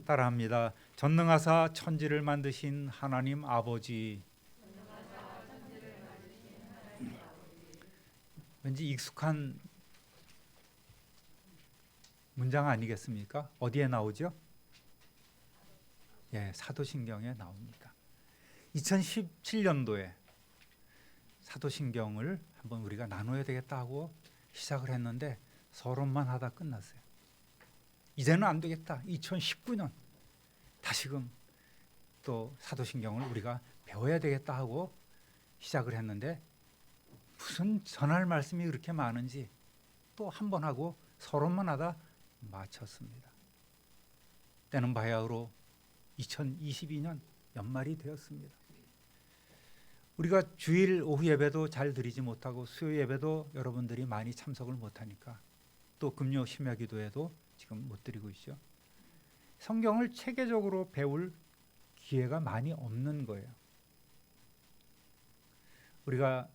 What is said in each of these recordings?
따라합니다. 전능하사 천지를 만드신 하나님 아버지. 왠지 익숙한 문장 아니겠습니까? 어디에 나오죠? 예, 사도신경에 나옵니다. 2017년도에 사도신경을 한번 우리가 나눠야 되겠다 하고 시작을 했는데 서론만 하다 끝났어요. 이제는 안 되겠다. 2019년 다시금 또 사도신경을 우리가 배워야 되겠다 하고 시작을 했는데 무슨 전할 말씀이 그렇게 많은지 또 한 번 하고 서론만 하다 마쳤습니다. 때는 바야흐로 2022년 연말이 되었습니다. 우리가 주일 오후 예배도 잘 드리지 못하고 수요 예배도 여러분들이 많이 참석을 못하니까 또 금요 심야 기도에도 지금 못 드리고 있죠. 성경을 체계적으로 배울 기회가 많이 없는 거예요. 우리가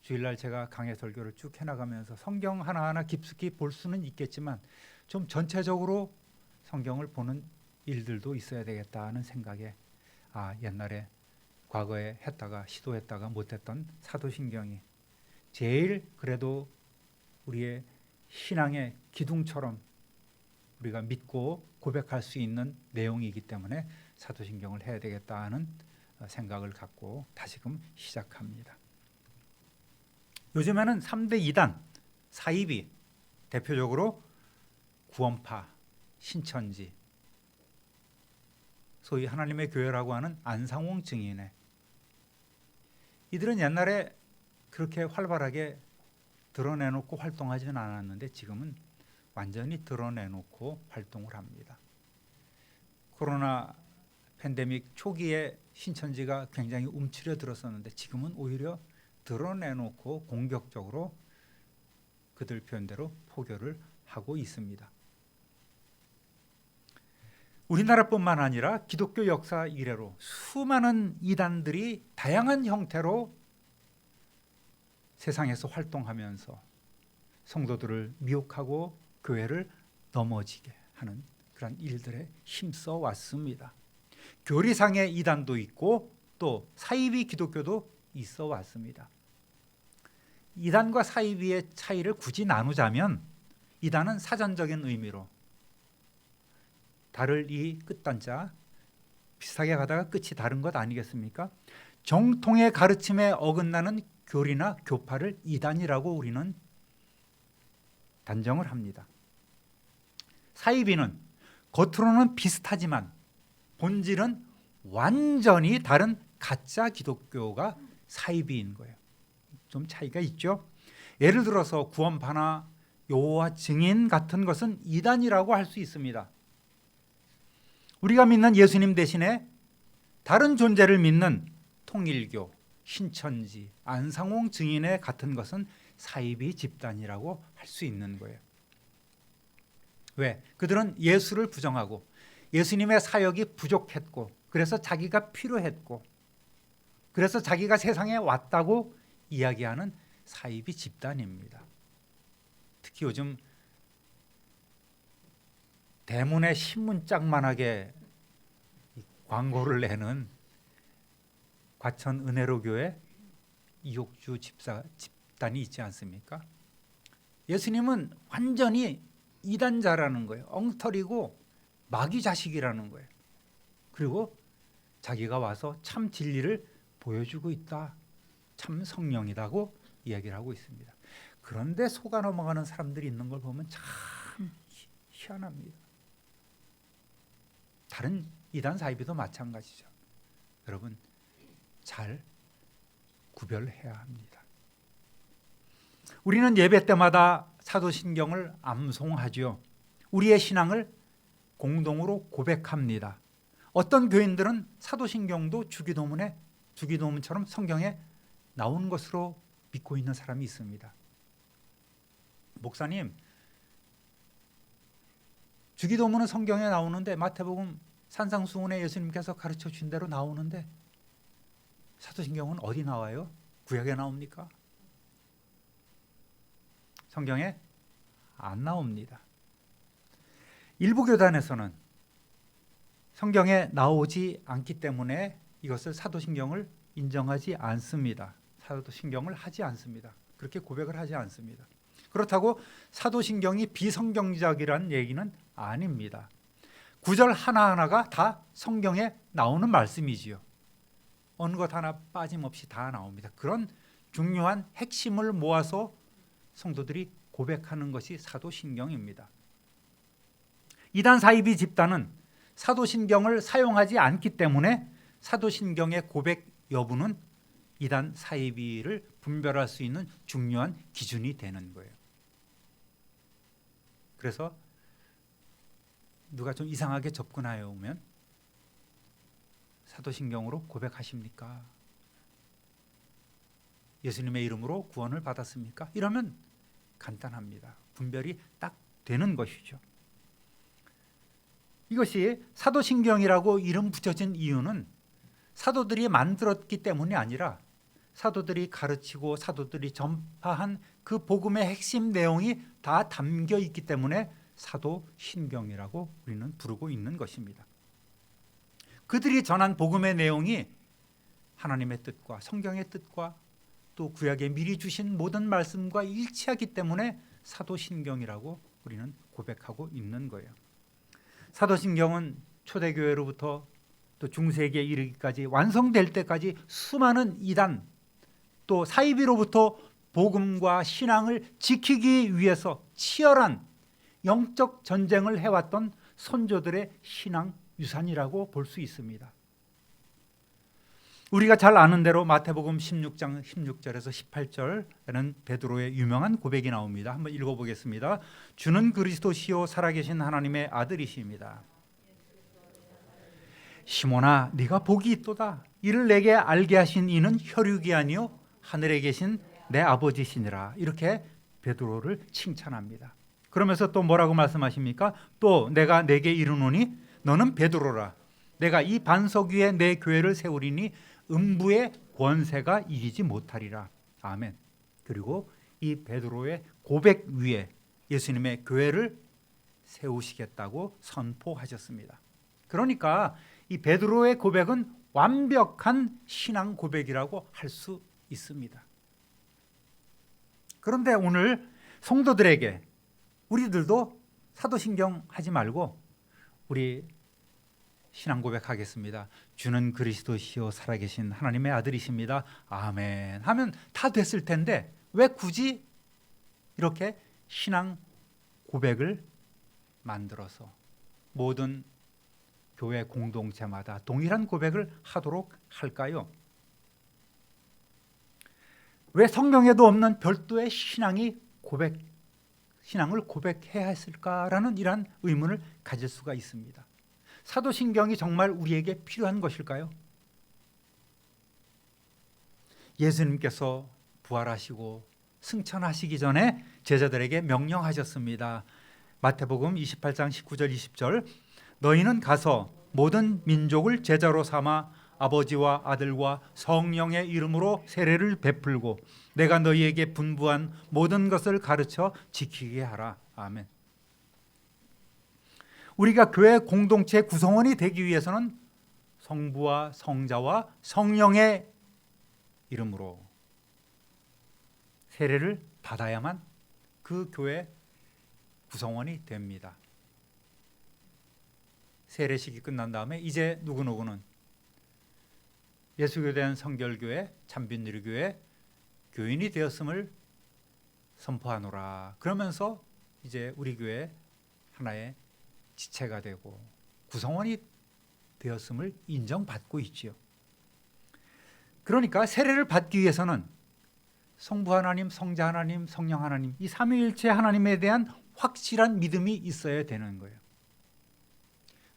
주일날 제가 강해 설교를 쭉 해나가면서 성경 하나하나 깊숙이 볼 수는 있겠지만 좀 전체적으로 성경을 보는 일들도 있어야 되겠다는 생각에 옛날에 과거에 했다가 시도했다가 못했던 사도신경이 제일 그래도 우리의 신앙의 기둥처럼 우리가 믿고 고백할 수 있는 내용이기 때문에 사도신경을 해야 되겠다는 생각을 갖고 다시금 시작합니다. 요즘에는 3대 이단, 사이비, 대표적으로 구원파, 신천지, 소위 하나님의 교회라고 하는 안상홍 증인회, 이들은 옛날에 그렇게 활발하게 드러내놓고 활동하지는 않았는데 지금은 완전히 드러내놓고 활동을 합니다. 코로나 팬데믹 초기에 신천지가 굉장히 움츠려 들었었는데 지금은 오히려 드러내놓고 공격적으로 그들 표현대로 포교를 하고 있습니다. 우리나라뿐만 아니라 기독교 역사 이래로 수많은 이단들이 다양한 형태로 세상에서 활동하면서 성도들을 미혹하고 교회를 넘어지게 하는 그런 일들에 힘써 왔습니다. 교리상의 이단도 있고 또 사이비 기독교도 있어 왔습니다. 이단과 사이비의 차이를 굳이 나누자면 이단은 사전적인 의미로 달을 이 끝단자 비슷하게 가다가 끝이 다른 것 아니겠습니까? 정통의 가르침에 어긋나는 교리나 교파를 이단이라고 우리는 단정을 합니다. 사이비는 겉으로는 비슷하지만 본질은 완전히 다른 가짜 기독교가 사이비인 거예요. 좀 차이가 있죠. 예를 들어서 구원파나 여호와 증인 같은 것은 이단이라고 할 수 있습니다. 우리가 믿는 예수님 대신에 다른 존재를 믿는 통일교, 신천지, 안상홍 증인회 같은 것은 사이비 집단이라고 할 수 있는 거예요. 왜? 그들은 예수를 부정하고 예수님의 사역이 부족했고 그래서 자기가 필요했고 그래서 자기가 세상에 왔다고 이야기하는 사이비 집단입니다. 특히 요즘 대문에 신문짝만하게 광고를 내는 과천 은혜로교회 이옥주 집단이 있지 않습니까? 예수님은 완전히 이단자라는 거예요. 엉터리고 마귀 자식이라는 거예요. 그리고 자기가 와서 참 진리를 보여주고 있다. 참 성령이라고 이야기를 하고 있습니다. 그런데 속아 넘어가는 사람들이 있는 걸 보면 참 희한합니다. 다른 이단 사이비도 마찬가지죠. 여러분 잘 구별해야 합니다. 우리는 예배 때마다 사도신경을 암송하죠. 우리의 신앙을 공동으로 고백합니다. 어떤 교인들은 사도신경도 주기도문처럼 성경에 나온 것으로 믿고 있는 사람이 있습니다. 목사님, 주기도문은 성경에 나오는데 마태복음 산상수훈에 예수님께서 가르쳐 준 대로 나오는데 사도신경은 어디 나와요? 구약에 나옵니까? 성경에 안 나옵니다. 일부 교단에서는 성경에 나오지 않기 때문에 이것을 사도신경을 인정하지 않습니다. 사도신경을 하지 않습니다. 그렇게 고백을 하지 않습니다. 그렇다고 사도신경이 비성경적이라는 얘기는 아닙니다. 구절 하나하나가 다 성경에 나오는 말씀이지요. 어느 것 하나 빠짐없이 다 나옵니다. 그런 중요한 핵심을 모아서 성도들이 고백하는 것이 사도신경입니다. 이단 사이비 집단은 사도신경을 사용하지 않기 때문에 사도신경의 고백 여부는 이단 사이비를 분별할 수 있는 중요한 기준이 되는 거예요. 그래서 누가 좀 이상하게 접근하여 오면 사도신경으로 고백하십니까? 예수님의 이름으로 구원을 받았습니까? 이러면 간단합니다. 분별이 딱 되는 것이죠. 이것이 사도신경이라고 이름 붙여진 이유는 사도들이 만들었기 때문이 아니라 사도들이 가르치고 사도들이 전파한 그 복음의 핵심 내용이 다 담겨 있기 때문에 사도신경이라고 우리는 부르고 있는 것입니다. 그들이 전한 복음의 내용이 하나님의 뜻과 성경의 뜻과 또 구약에 미리 주신 모든 말씀과 일치하기 때문에 사도신경이라고 우리는 고백하고 있는 거예요. 사도신경은 초대교회로부터 또 중세기에 이르기까지 완성될 때까지 수많은 이단 또 사이비로부터 복음과 신앙을 지키기 위해서 치열한 영적 전쟁을 해왔던 선조들의 신앙 유산이라고 볼 수 있습니다. 우리가 잘 아는 대로 마태복음 16장 16절에서 18절에는 베드로의 유명한 고백이 나옵니다. 한번 읽어보겠습니다. 주는 그리스도시요 살아계신 하나님의 아들이십니다. 시몬아 네가 복이 있도다. 이를 내게 알게 하신 이는 혈육이 아니요 하늘에 계신 내 아버지시니라. 이렇게 베드로를 칭찬합니다. 그러면서 또 뭐라고 말씀하십니까? 또 내가 내게 이르노니 너는 베드로라. 내가 이 반석 위에 내 교회를 세우리니 음부의 권세가 이기지 못하리라. 아멘. 그리고 이 베드로의 고백 위에 예수님의 교회를 세우시겠다고 선포하셨습니다. 그러니까 이 베드로의 고백은 완벽한 신앙 고백이라고 할 수 있습니다. 그런데 오늘 성도들에게 우리들도 사도신경 하지 말고 우리 신앙 고백하겠습니다. 주는 그리스도시요 살아계신 하나님의 아들이십니다. 아멘 하면 다 됐을 텐데 왜 굳이 이렇게 신앙 고백을 만들어서 모든 교회 공동체마다 동일한 고백을 하도록 할까요? 왜 성경에도 없는 별도의 신앙을 고백해야 했을까라는 이러한 의문을 가질 수가 있습니다. 사도신경이 정말 우리에게 필요한 것일까요? 예수님께서 부활하시고 승천하시기 전에 제자들에게 명령하셨습니다. 마태복음 28장 19절 20절 너희는 가서 모든 민족을 제자로 삼아 아버지와 아들과 성령의 이름으로 세례를 베풀고 내가 너희에게 분부한 모든 것을 가르쳐 지키게 하라. 아멘. 우리가 교회 공동체 구성원이 되기 위해서는 성부와 성자와 성령의 이름으로 세례를 받아야만 그 교회 구성원이 됩니다. 세례식이 끝난 다음에 이제 누구누구는 예수교대한 성결교회, 참빛누리교회 교인이 되었음을 선포하노라. 그러면서 이제 우리 교회 하나의 지체가 되고 구성원이 되었음을 인정받고 있지요. 그러니까 세례를 받기 위해서는 성부 하나님, 성자 하나님, 성령 하나님 이 삼위일체 하나님에 대한 확실한 믿음이 있어야 되는 거예요.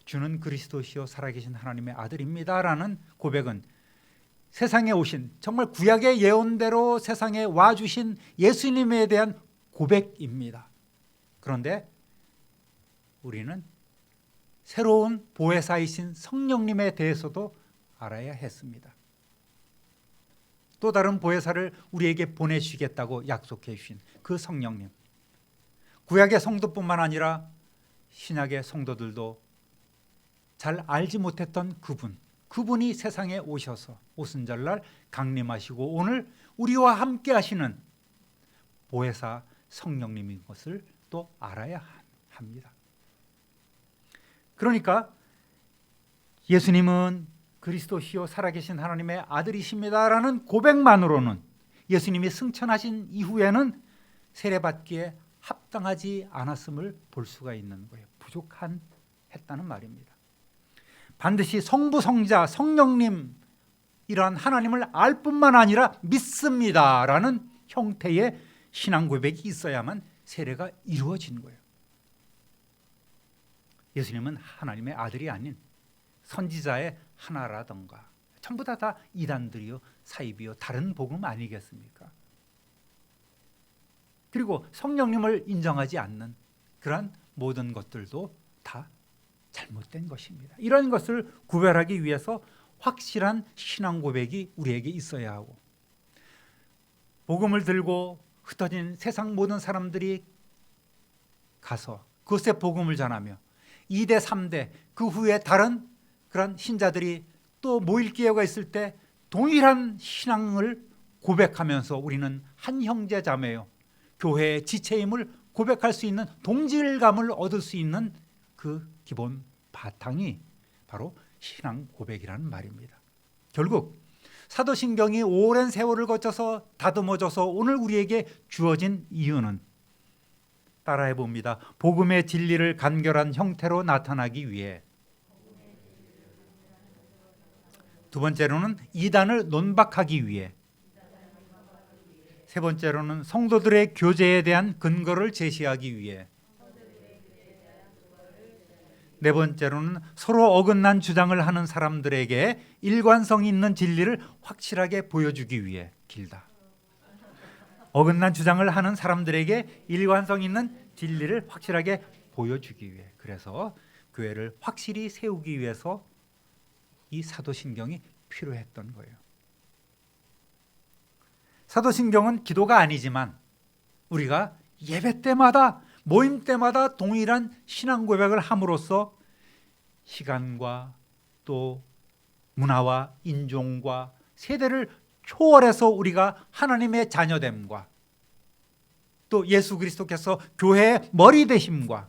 주는 그리스도시요 살아계신 하나님의 아들입니다라는 고백은 세상에 오신 정말 구약의 예언대로 세상에 와주신 예수님에 대한 고백입니다. 그런데 우리는 새로운 보혜사이신 성령님에 대해서도 알아야 했습니다. 또 다른 보혜사를 우리에게 보내주시겠다고 약속해 주신 그 성령님. 구약의 성도뿐만 아니라 신약의 성도들도 잘 알지 못했던 그분이 세상에 오셔서 오순절날 강림하시고 오늘 우리와 함께 하시는 보혜사 성령님인 것을 또 알아야 합니다. 그러니까 예수님은 그리스도시요 살아계신 하나님의 아들이십니다라는 고백만으로는 예수님이 승천하신 이후에는 세례받기에 합당하지 않았음을 볼 수가 있는 거예요. 부족했다는 말입니다. 반드시 성부, 성자, 성령님 이러한 하나님을 알 뿐만 아니라 믿습니다라는 형태의 신앙 고백이 있어야만 세례가 이루어진 거예요. 예수님은 하나님의 아들이 아닌 선지자의 하나라던가 전부 다 이단들이요 사입이요 다른 복음 아니겠습니까? 그리고 성령님을 인정하지 않는 그러한 모든 것들도 다 잘못된 것입니다. 이런 것을 구별하기 위해서 확실한 신앙 고백이 우리에게 있어야 하고 복음을 들고 흩어진 세상 모든 사람들이 가서 그것에 복음을 전하며 2대 3대 그 후에 다른 그런 신자들이 또 모일 기회가 있을 때 동일한 신앙을 고백하면서 우리는 한 형제 자매요 교회의 지체임을 고백할 수 있는 동질감을 얻을 수 있는 그 기본 바탕이 바로 신앙 고백이라는 말입니다. 결국 사도신경이 오랜 세월을 거쳐서 다듬어져서 오늘 우리에게 주어진 이유는 따라해 봅니다. 복음의 진리를 간결한 형태로 나타나기 위해, 두 번째로는 이단을 논박하기 위해, 세 번째로는 성도들의 교제에 대한 근거를 제시하기 위해, 네 번째로는 서로 어긋난 주장을 하는 사람들에게 일관성 있는 진리를 확실하게 보여주기 위해. 길다. 어긋난 주장을 하는 사람들에게 일관성 있는 진리를 확실하게 보여주기 위해. 그래서 교회를 확실히 세우기 위해서 이 사도신경이 필요했던 거예요. 사도신경은 기도가 아니지만 우리가 예배 때마다 모임 때마다 동일한 신앙 고백을 함으로써 시간과 또 문화와 인종과 세대를 초월해서 우리가 하나님의 자녀됨과 또 예수 그리스도께서 교회의 머리 되심과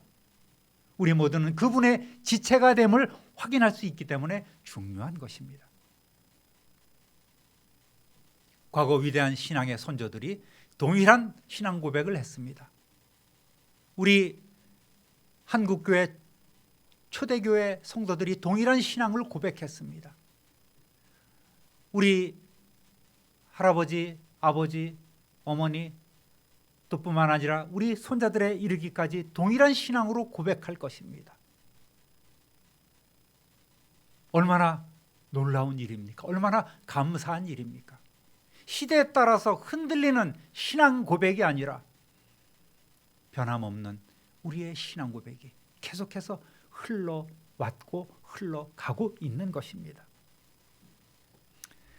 우리 모두는 그분의 지체가 됨을 확인할 수 있기 때문에 중요한 것입니다. 과거 위대한 신앙의 선조들이 동일한 신앙 고백을 했습니다. 우리 한국교회 초대교회 성도들이 동일한 신앙을 고백했습니다. 우리 할아버지, 아버지, 어머니 또 뿐만 아니라 우리 손자들에 이르기까지 동일한 신앙으로 고백할 것입니다. 얼마나 놀라운 일입니까? 얼마나 감사한 일입니까? 시대에 따라서 흔들리는 신앙 고백이 아니라 변함없는 우리의 신앙 고백이 계속해서 흘러왔고 흘러가고 있는 것입니다.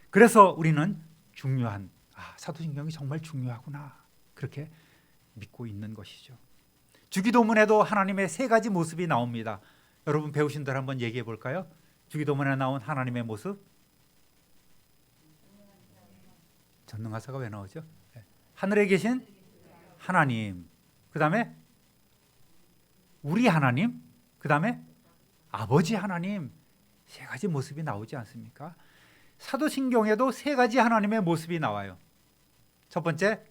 그래서 우리는 중요한 사도신경이 정말 중요하구나 그렇게 믿고 있는 것이죠. 주기도문에도 하나님의 세 가지 모습이 나옵니다. 여러분 배우신 대로 한번 얘기해 볼까요? 주기도문에 나온 하나님의 모습. 전능하사가 왜 나오죠? 하늘에 계신 하나님, 그 다음에 우리 하나님, 그 다음에 아버지 하나님, 세 가지 모습이 나오지 않습니까? 사도신경에도 세 가지 하나님의 모습이 나와요. 첫 번째,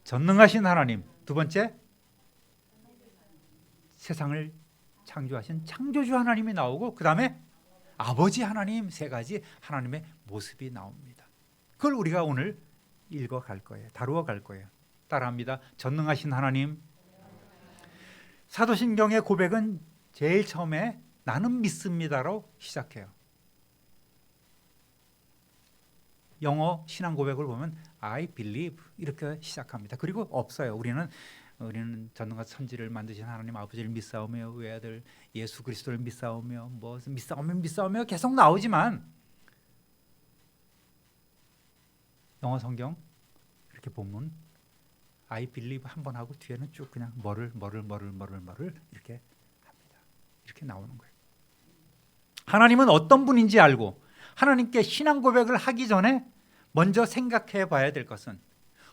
전능하신 하나님. 두 번째, 세상을 창조하신 창조주 하나님이 나오고 그 다음에 아버지 하나님, 세 가지 하나님의 모습이 나옵니다. 그걸 우리가 오늘 읽어갈 거예요. 다루어 갈 거예요. 따라합니다. 전능하신 하나님. 사도신경의 고백은 제일 처음에 나는 믿습니다로 시작해요. 영어 신앙 고백을 보면 I believe 이렇게 시작합니다. 그리고 없어요. 우리는 전능한 천지를 만드신 하나님 아버지를 믿사오며 외아들 예수 그리스도를 믿사오며 믿사오며 계속 나오지만 영어 성경 이렇게 보면 I believe 한 번 하고 뒤에는 쭉 그냥 뭐를 이렇게 합니다. 이렇게 나오는 거예요. 하나님은 어떤 분인지 알고 하나님께 신앙 고백을 하기 전에 먼저 생각해 봐야 될 것은,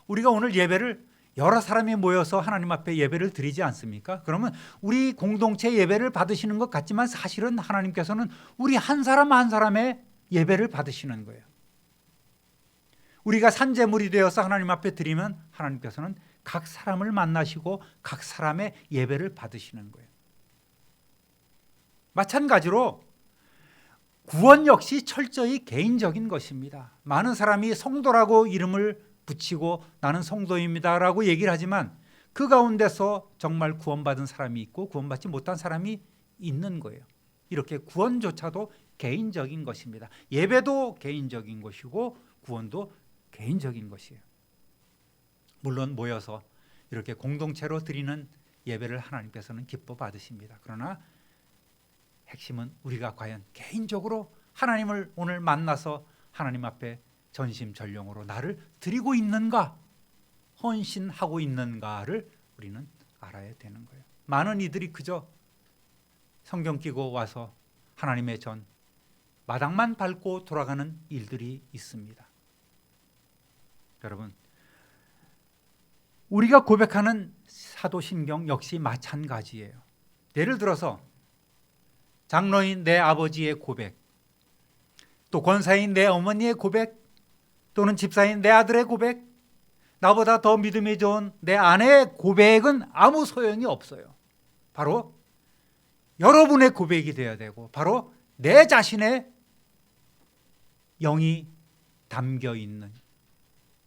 우리가 오늘 예배를 여러 사람이 모여서 하나님 앞에 예배를 드리지 않습니까? 그러면 우리 공동체 예배를 받으시는 것 같지만 사실은 하나님께서는 우리 한 사람 한 사람의 예배를 받으시는 거예요. 우리가 산제물이 되어서 하나님 앞에 드리면 하나님께서는 각 사람을 만나시고 각 사람의 예배를 받으시는 거예요. 마찬가지로 구원 역시 철저히 개인적인 것입니다. 많은 사람이 성도라고 이름을 붙이고 나는 성도입니다라고 얘기를 하지만 그 가운데서 정말 구원받은 사람이 있고 구원받지 못한 사람이 있는 거예요. 이렇게 구원조차도 개인적인 것입니다. 예배도 개인적인 것이고 구원도 개인적인 것이에요. 물론 모여서 이렇게 공동체로 드리는 예배를 하나님께서는 기뻐 받으십니다. 그러나 핵심은 우리가 과연 개인적으로 하나님을 오늘 만나서 하나님 앞에 전심전령으로 나를 드리고 있는가, 헌신하고 있는가를 우리는 알아야 되는 거예요. 많은 이들이 그저 성경 끼고 와서 하나님의 전 마당만 밟고 돌아가는 일들이 있습니다. 여러분, 우리가 고백하는 사도신경 역시 마찬가지예요. 예를 들어서 장로인 내 아버지의 고백, 또 권사인 내 어머니의 고백, 또는 집사인 내 아들의 고백, 나보다 더 믿음이 좋은 내 아내의 고백은 아무 소용이 없어요. 바로 여러분의 고백이 되어야 되고, 바로 내 자신의 영이 담겨 있는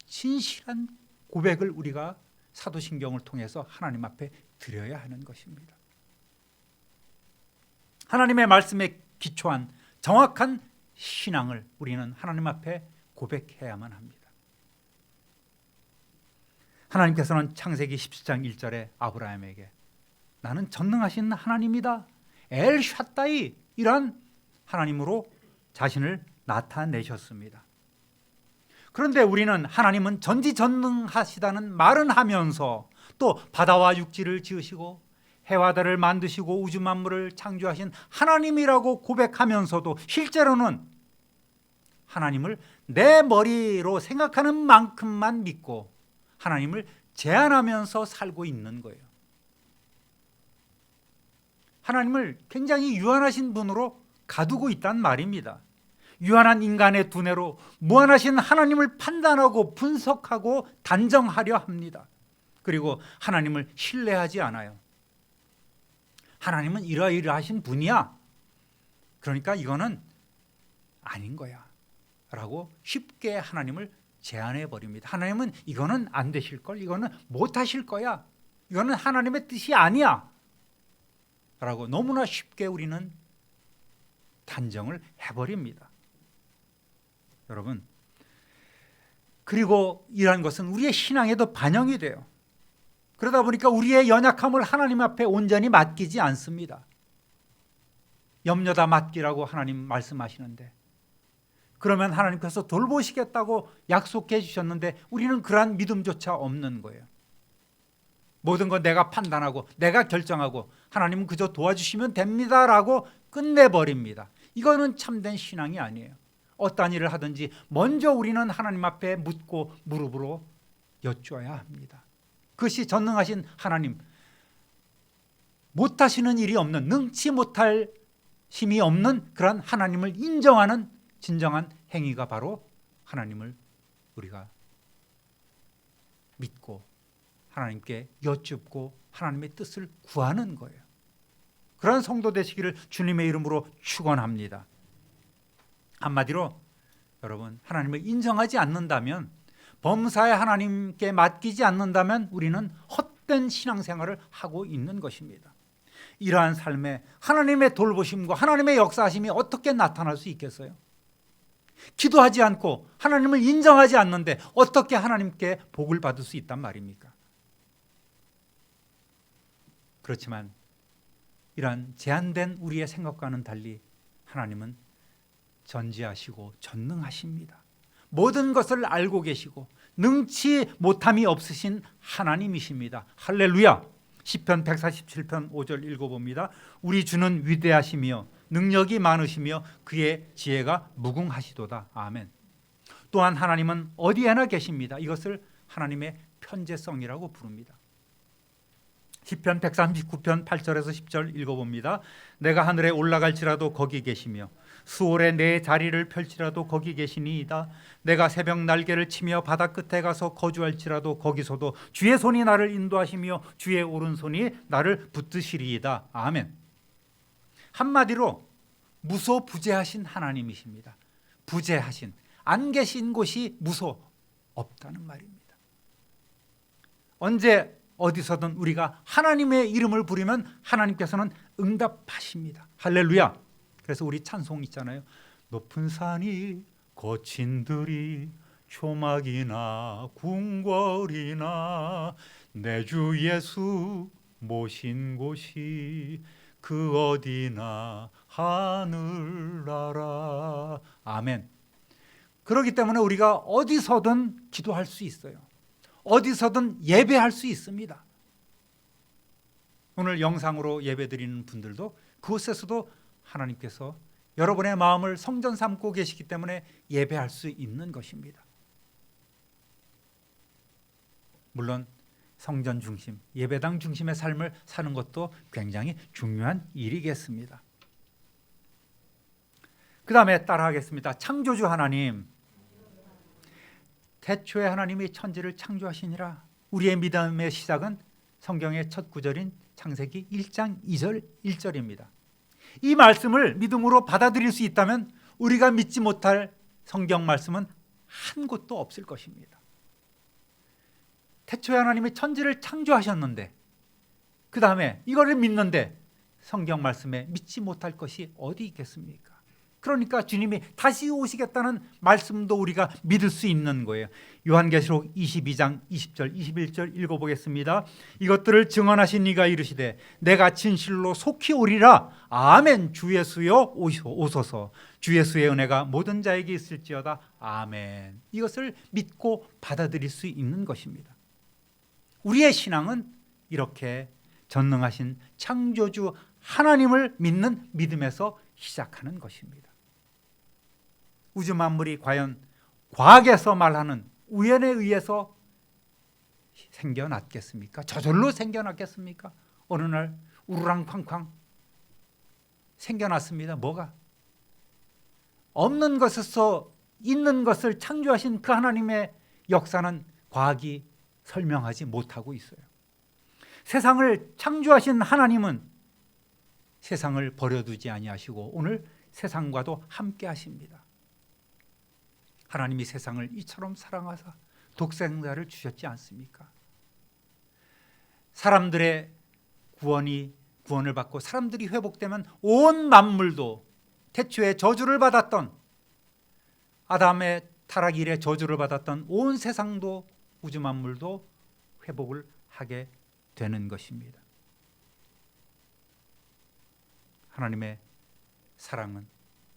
진실한 고백을 우리가 사도신경을 통해서 하나님 앞에 드려야 하는 것입니다. 하나님의 말씀에 기초한 정확한 신앙을 우리는 하나님 앞에 고백해야만 합니다. 하나님께서는 창세기 17장 1절에 아브라함에게 나는 전능하신 하나님이다, 엘 샤다이, 이런 하나님으로 자신을 나타내셨습니다. 그런데 우리는 하나님은 전지전능하시다는 말은 하면서 또 바다와 육지를 지으시고 해와 달을 만드시고 우주 만물을 창조하신 하나님이라고 고백하면서도 실제로는 하나님을 내 머리로 생각하는 만큼만 믿고 하나님을 제한하면서 살고 있는 거예요. 하나님을 굉장히 유한하신 분으로 가두고 있단 말입니다. 유한한 인간의 두뇌로 무한하신 하나님을 판단하고 분석하고 단정하려 합니다. 그리고 하나님을 신뢰하지 않아요. 하나님은 이러이러하신 분이야, 그러니까 이거는 아닌 거야 라고 쉽게 하나님을 제한해 버립니다. 하나님은 이거는 안 되실 걸, 이거는 못 하실 거야, 이거는 하나님의 뜻이 아니야 라고 너무나 쉽게 우리는 단정을 해버립니다. 여러분, 그리고 이러한 것은 우리의 신앙에도 반영이 돼요. 그러다 보니까 우리의 연약함을 하나님 앞에 온전히 맡기지 않습니다. 염려다 맡기라고 하나님 말씀하시는데, 그러면 하나님께서 돌보시겠다고 약속해 주셨는데 우리는 그러한 믿음조차 없는 거예요. 모든 건 내가 판단하고 내가 결정하고 하나님은 그저 도와주시면 됩니다라고 끝내버립니다. 이거는 참된 신앙이 아니에요. 어떠한 일을 하든지 먼저 우리는 하나님 앞에 묻고 무릎으로 여쭈어야 합니다. 그것이 전능하신 하나님, 못하시는 일이 없는, 능치 못할 힘이 없는 그런 하나님을 인정하는 진정한 행위가 바로 하나님을 우리가 믿고 하나님께 여쭙고 하나님의 뜻을 구하는 거예요. 그런 성도 되시기를 주님의 이름으로 축원합니다. 한마디로 여러분, 하나님을 인정하지 않는다면, 범사에 하나님께 맡기지 않는다면 우리는 헛된 신앙생활을 하고 있는 것입니다. 이러한 삶에 하나님의 돌보심과 하나님의 역사하심이 어떻게 나타날 수 있겠어요? 기도하지 않고 하나님을 인정하지 않는데 어떻게 하나님께 복을 받을 수 있단 말입니까? 그렇지만 이러한 제한된 우리의 생각과는 달리 하나님은 전지하시고 전능하십니다. 모든 것을 알고 계시고 능치 못함이 없으신 하나님이십니다. 할렐루야. 시편 147편 5절 읽어봅니다. 우리 주는 위대하시며 능력이 많으시며 그의 지혜가 무궁하시도다. 아멘. 또한 하나님은 어디에나 계십니다. 이것을 하나님의 편재성이라고 부릅니다. 시편 139편 8절에서 10절 읽어봅니다. 내가 하늘에 올라갈지라도 거기 계시며 수월에 내 자리를 펼치라도 거기 계시니이다. 내가 새벽 날개를 치며 바다 끝에 가서 거주할지라도 거기서도 주의 손이 나를 인도하시며 주의 오른손이 나를 붙드시리이다. 아멘. 한마디로 무소부재하신 하나님이십니다. 부재하신, 안 계신 곳이 무소 없다는 말입니다. 언제 어디서든 우리가 하나님의 이름을 부르면 하나님께서는 응답하십니다. 할렐루야. 그래서 우리 찬송 있잖아요. 높은 산이 거친 들이 초막이나 궁궐이나 내 주 예수 모신 곳이 그 어디나 하늘나라. 아멘. 그렇기 때문에 우리가 어디서든 기도할 수 있어요. 어디서든 예배할 수 있습니다. 오늘 영상으로 예배드리는 분들도 그곳에서도 하나님께서 여러분의 마음을 성전 삼고 계시기 때문에 예배할 수 있는 것입니다. 물론 성전 중심, 예배당 중심의 삶을 사는 것도 굉장히 중요한 일이겠습니다. 그 다음에 따라하겠습니다. 창조주 하나님, 태초에 하나님이 천지를 창조하시니라. 우리의 믿음의 시작은 성경의 첫 구절인 창세기 1장 2절 1절입니다. 이 말씀을 믿음으로 받아들일 수 있다면 우리가 믿지 못할 성경 말씀은 한 곳도 없을 것입니다. 태초에 하나님이 천지를 창조하셨는데 그 다음에 이거를 믿는데 성경 말씀에 믿지 못할 것이 어디 있겠습니까? 그러니까 주님이 다시 오시겠다는 말씀도 우리가 믿을 수 있는 거예요. 요한계시록 22장 20절 21절 읽어보겠습니다. 이것들을 증언하신 이가 이르시되 내가 진실로 속히 오리라. 아멘. 주 예수여 오소서. 주 예수의 은혜가 모든 자에게 있을지어다. 아멘. 이것을 믿고 받아들일 수 있는 것입니다. 우리의 신앙은 이렇게 전능하신 창조주 하나님을 믿는 믿음에서 시작하는 것입니다. 우주 만물이 과연 과학에서 말하는 우연에 의해서 생겨났겠습니까? 저절로 생겨났겠습니까? 어느 날 우르랑쾅쾅 생겨났습니다. 뭐가? 없는 것에서 있는 것을 창조하신 그 하나님의 역사는 과학이 설명하지 못하고 있어요. 세상을 창조하신 하나님은 세상을 버려두지 아니하시고 오늘 세상과도 함께 하십니다. 하나님이 세상을 이처럼 사랑하사 독생자를 주셨지 않습니까? 사람들의 구원을 받고 사람들이 회복되면 온 만물도 태초에 저주를 받았던 아담의 타락 이래 저주를 받았던 온 세상도 우주 만물도 회복을 하게 되는 것입니다. 하나님의 사랑은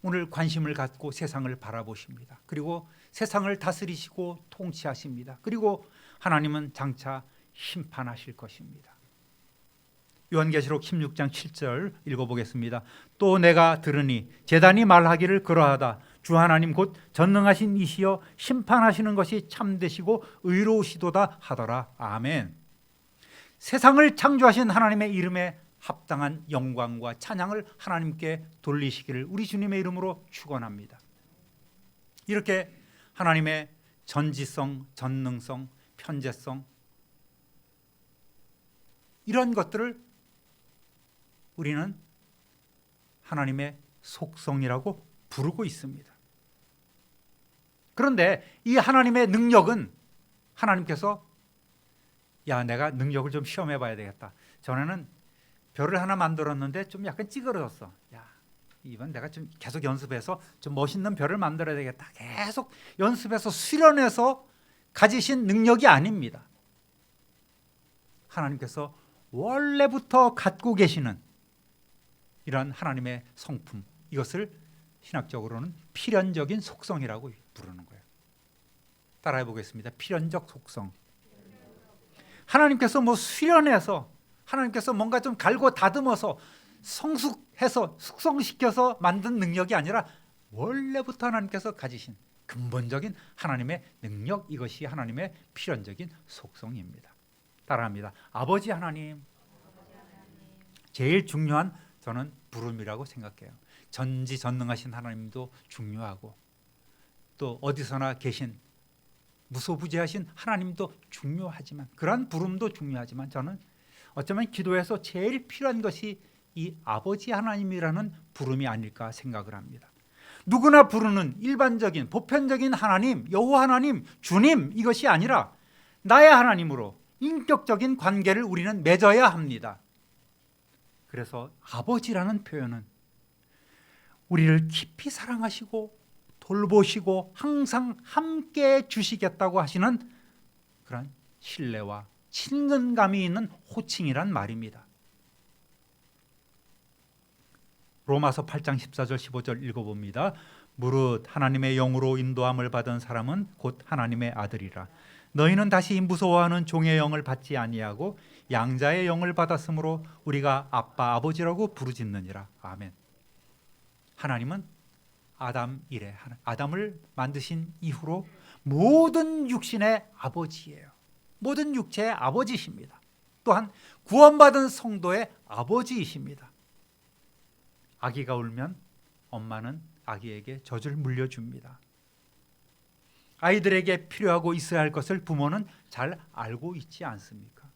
오늘 관심을 갖고 세상을 바라보십니다. 그리고 세상을 다스리시고 통치하십니다. 그리고 하나님은 장차 심판하실 것입니다. 요한계시록 16장 7절 읽어보겠습니다. 또 내가 들으니 제단이 말하기를 그러하다. 주 하나님 곧 전능하신 이시여 심판하시는 것이 참되시고 의로우시도다 하더라. 아멘. 세상을 창조하신 하나님의 이름에 합당한 영광과 찬양을 하나님께 돌리시기를 우리 주님의 이름으로 축원합니다. 이렇게 하나님의 전지성, 전능성, 편재성 이런 것들을 우리는 하나님의 속성이라고 부르고 있습니다. 그런데 이 하나님의 능력은 하나님께서 야, 내가 능력을 좀 시험해 봐야 되겠다. 전에는 별을 하나 만들었는데 좀 약간 찌그러졌어. 야, 이번 내가 좀 계속 연습해서 좀 멋있는 별을 만들어야 되겠다. 계속 연습해서 수련해서 가지신 능력이 아닙니다. 하나님께서 원래부터 갖고 계시는 이런 하나님의 성품, 이것을 신학적으로는 필연적인 속성이라고 부르는 거예요. 따라해 보겠습니다. 필연적 속성. 하나님께서 수련해서 하나님께서 뭔가 좀 갈고 다듬어서 성숙해서 숙성시켜서 만든 능력이 아니라 원래부터 하나님께서 가지신 근본적인 하나님의 능력, 이것이 하나님의 필연적인 속성입니다. 따라합니다. 아버지 하나님. 제일 중요한 저는 부름이라고 생각해요. 전지전능하신 하나님도 중요하고 또 어디서나 계신 무소부재하신 하나님도 중요하지만, 그러한 부름도 중요하지만, 저는 어쩌면 기도에서 제일 필요한 것이 이 아버지 하나님이라는 부름이 아닐까 생각을 합니다. 누구나 부르는 일반적인 보편적인 하나님, 여호와 하나님, 주님, 이것이 아니라 나의 하나님으로 인격적인 관계를 우리는 맺어야 합니다. 그래서 아버지라는 표현은 우리를 깊이 사랑하시고 돌보시고 항상 함께 주시겠다고 하시는 그런 신뢰와 친근감이 있는 호칭이란 말입니다. 로마서 8장 14절 15절 읽어봅니다. 무릇 하나님의 영으로 인도함을 받은 사람은 곧 하나님의 아들이라. 너희는 다시 무서워하는 종의 영을 받지 아니하고 양자의 영을 받았으므로 우리가 아빠 아버지라고 부르짖느니라. 아멘. 하나님은 아담 이래 아담을 만드신 이후로 모든 육신의 아버지예요. 모든 육체의 아버지십니다. 또한 구원받은 성도의 아버지이십니다. 아기가 울면 엄마는 아기에게 젖을 물려줍니다. 아이들에게 필요하고 있어야 할 것을 부모는 잘 알고 있지 않습니까?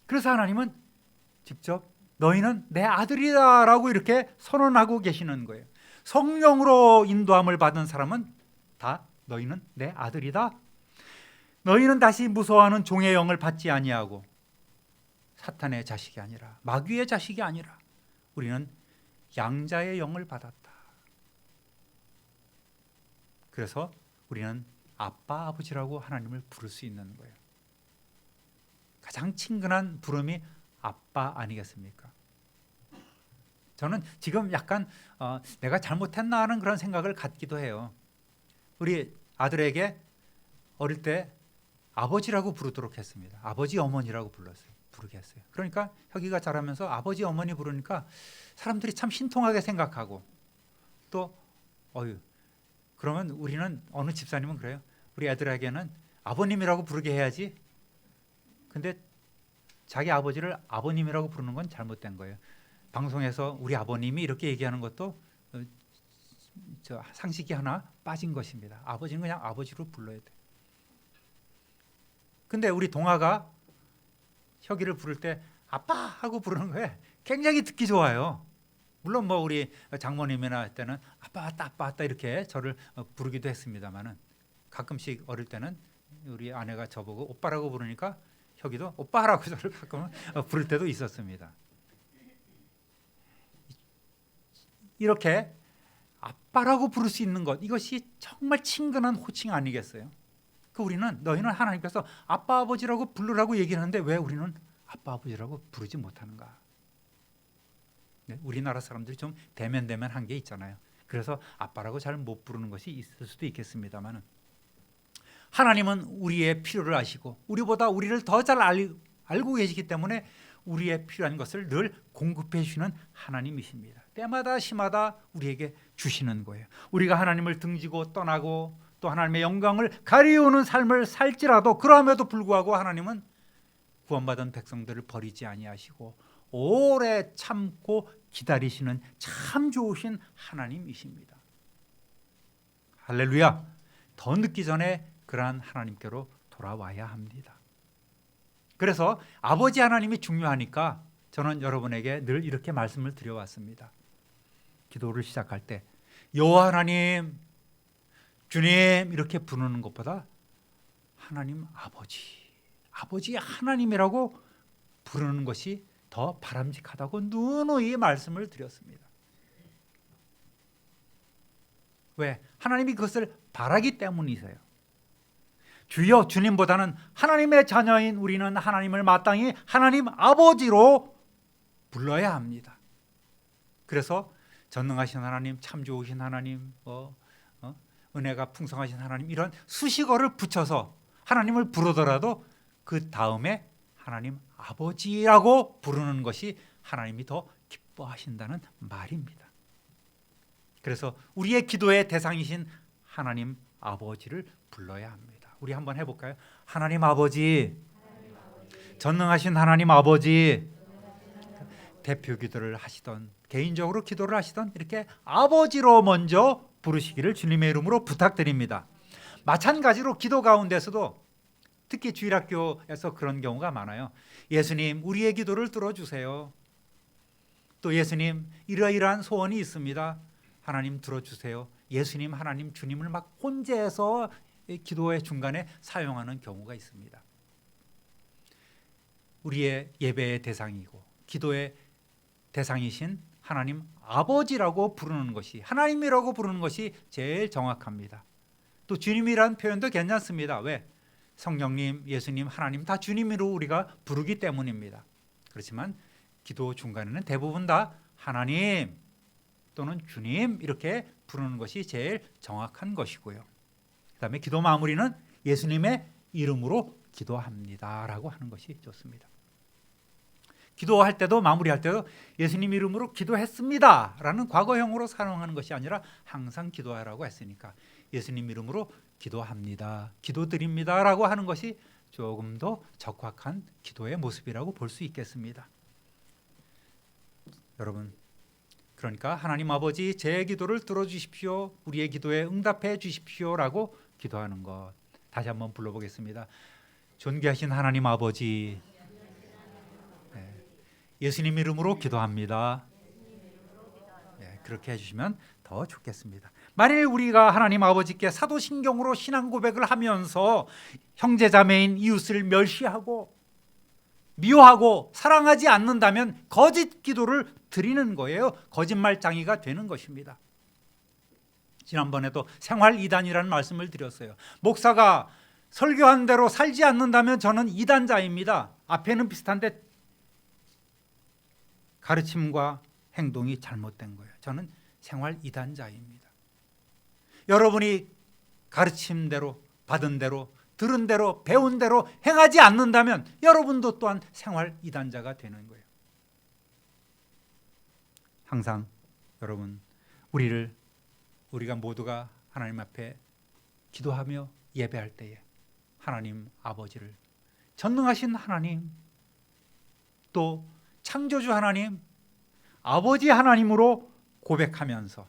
그래서 하나님은 직접 너희는 내 아들이다라고 이렇게 선언하고 계시는 거예요. 성령으로 인도함을 받은 사람은 다 너희는 내 아들이다. 너희는 다시 무서워하는 종의 영을 받지 아니하고 사탄의 자식이 아니라 마귀의 자식이 아니라 우리는 양자의 영을 받았다. 그래서 우리는 아빠 아버지라고 하나님을 부를 수 있는 거예요. 가장 친근한 부름이 아빠 아니겠습니까? 저는 지금 약간 내가 잘못했나 하는 그런 생각을 갖기도 해요. 우리 아들에게 어릴 때 아버지라고 부르도록 했습니다. 아버지 어머니라고 부르게 했어요. 그러니까 혁이가 자라면서 아버지 어머니 부르니까 사람들이 참 신통하게 생각하고 또 그러면 우리는 어느 집사님은 그래요. 우리 애들에게는 아버님이라고 부르게 해야지. 근데 자기 아버지를 아버님이라고 부르는 건 잘못된 거예요. 방송에서 우리 아버님이 이렇게 얘기하는 것도 상식이 하나 빠진 것입니다. 아버지는 그냥 아버지로 불러야 돼. 근데 우리 동아가 혁이를 부를 때 아빠 하고 부르는 거에 굉장히 듣기 좋아요. 물론 뭐 우리 장모님이나 할 때는 아빠 왔다 아빠 왔다 이렇게 저를 부르기도 했습니다만은 가끔씩 어릴 때는 우리 아내가 저보고 오빠라고 부르니까 혁이도 오빠라고 저를 가끔 부를 때도 있었습니다. 이렇게 아빠라고 부를 수 있는 것, 이것이 정말 친근한 호칭 아니겠어요? 우리는 너희는 하나님께서 아빠 아버지라고 부르라고 얘기하는데 왜 우리는 아빠 아버지라고 부르지 못하는가? 네, 우리나라 사람들이 좀 대면대면한 게 있잖아요. 그래서 아빠라고 잘 못 부르는 것이 있을 수도 있겠습니다만 하나님은 우리의 필요를 아시고 우리보다 우리를 더 잘 알고 계시기 때문에 우리의 필요한 것을 늘 공급해 주시는 하나님이십니다. 때마다 시마다 우리에게 주시는 거예요. 우리가 하나님을 등지고 떠나고 또 하나님의 영광을 가리우는 삶을 살지라도 그럼에도 불구하고 하나님은 구원받은 백성들을 버리지 아니하시고 오래 참고 기다리시는 참 좋으신 하나님이십니다. 할렐루야. 더 늦기 전에 그러한 하나님께로 돌아와야 합니다. 그래서 아버지 하나님이 중요하니까 저는 여러분에게 늘 이렇게 말씀을 드려왔습니다. 기도를 시작할 때 여호와 하나님, 주님 이렇게 부르는 것보다 하나님 아버지 하나님이라고 부르는 것이 더 바람직하다고 누누이 말씀을 드렸습니다. 왜? 하나님이 그것을 바라기 때문이세요. 주여 주님보다는 하나님의 자녀인 우리는 하나님을 마땅히 하나님 아버지로 불러야 합니다. 그래서 전능하신 하나님, 참 좋으신 하나님, 은혜가 풍성하신 하나님 이런 수식어를 붙여서 하나님을 부르더라도 그 다음에 하나님 아버지라고 부르는 것이 하나님이 더 기뻐하신다는 말입니다. 그래서 우리의 기도의 대상이신 하나님 아버지를 불러야 합니다. 우리 한번 해볼까요? 하나님 아버지, 전능하신 하나님 아버지, 대표 기도를 하시던 개인적으로 기도를 하시던 이렇게 아버지로 먼저 부르시기를 주님의 이름으로 부탁드립니다. 마찬가지로 기도 가운데서도 특히 주일학교에서 그런 경우가 많아요. 예수님, 우리의 기도를 들어주세요. 또 예수님, 이러이러한 소원이 있습니다. 하나님 들어주세요. 예수님, 하나님, 주님을 막 혼재해서 기도의 중간에 사용하는 경우가 있습니다. 우리의 예배의 대상이고 기도의 대상이신 하나님 아버지라고 부르는 것이, 하나님이라고 부르는 것이 제일 정확합니다. 또 주님이라는 표현도 괜찮습니다. 왜? 성령님, 예수님, 하나님 다 주님으로 우리가 부르기 때문입니다. 그렇지만 기도 중간에는 대부분 다 하나님 또는 주님 이렇게 부르는 것이 제일 정확한 것이고요. 그 다음에 기도 마무리는 예수님의 이름으로 기도합니다라고 하는 것이 좋습니다. 기도할 때도 마무리할 때도 예수님 이름으로 기도했습니다라는 과거형으로 사용하는 것이 아니라 항상 기도하라고 했으니까 예수님 이름으로 기도합니다, 기도드립니다라고 하는 것이 조금 더 적확한 기도의 모습이라고 볼 수 있겠습니다. 여러분, 그러니까 하나님 아버지, 제 기도를 들어주십시오, 우리의 기도에 응답해 주십시오라고 기도하는 것 다시 한번 불러보겠습니다. 존귀하신 하나님 아버지, 예수님 이름으로 기도합니다. 그렇게 해주시면 더 좋겠습니다. 만일 우리가 하나님 아버지께 사도신경으로 신앙 고백을 하면서 형제자매인 이웃을 멸시하고 미워하고 사랑하지 않는다면 거짓 기도를 드리는 거예요. 거짓말장이가 되는 것입니다. 지난번에도 생활 이단이라는 말씀을 드렸어요. 목사가 설교한 대로 살지 않는다면 저는 이단자입니다. 앞에는 비슷한데 가르침과 행동이 잘못된 거예요. 저는 생활 이단자입니다. 여러분이 가르침대로, 받은 대로, 들은 대로, 배운 대로 행하지 않는다면 여러분도 또한 생활 이단자가 되는 거예요. 항상 여러분, 우리가 모두가 하나님 앞에 기도하며 예배할 때에 하나님 아버지를, 전능하신 하나님, 또 창조주 하나님, 아버지 하나님으로 고백하면서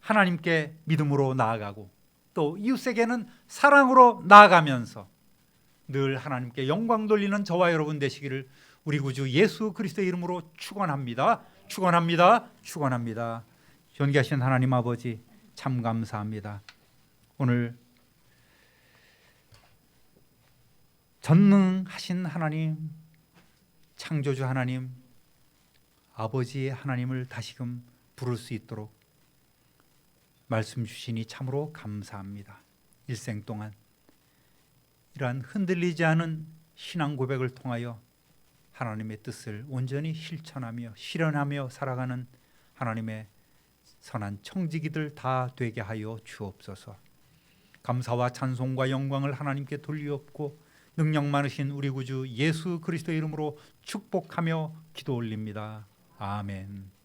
하나님께 믿음으로 나아가고 또 이웃에게는 사랑으로 나아가면서 늘 하나님께 영광 돌리는 저와 여러분 되시기를 우리 구주 예수 그리스도의 이름으로 축원합니다. 축원합니다. 축원합니다. 존귀하신 하나님 아버지, 참 감사합니다. 오늘 전능하신 하나님, 창조주 하나님, 아버지의 하나님을 다시금 부를 수 있도록 말씀 주시니 참으로 감사합니다. 일생 동안 이러한 흔들리지 않은 신앙 고백을 통하여 하나님의 뜻을 온전히 실천하며 실현하며 살아가는 하나님의 선한 청지기들 다 되게 하여 주옵소서. 감사와 찬송과 영광을 하나님께 돌리옵고 능력 많으신 우리 구주 예수 그리스도의 이름으로 축복하며 기도 올립니다. 아멘.